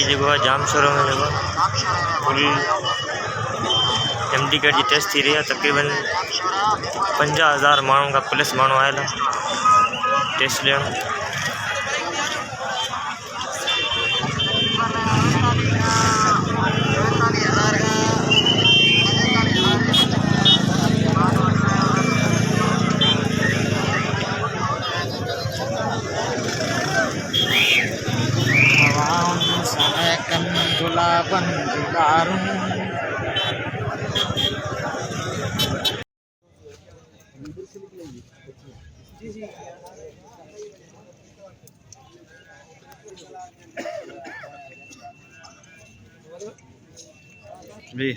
ये जगह जाम शोरूम है जगह पूरी एमडी कार्ड जी टेस्ट थी रही है। तकरीबन 50,000 माण्हुनि का प्लस माण्हू आयल टेस्ट ॾियण। गुलाबन गुलारू जी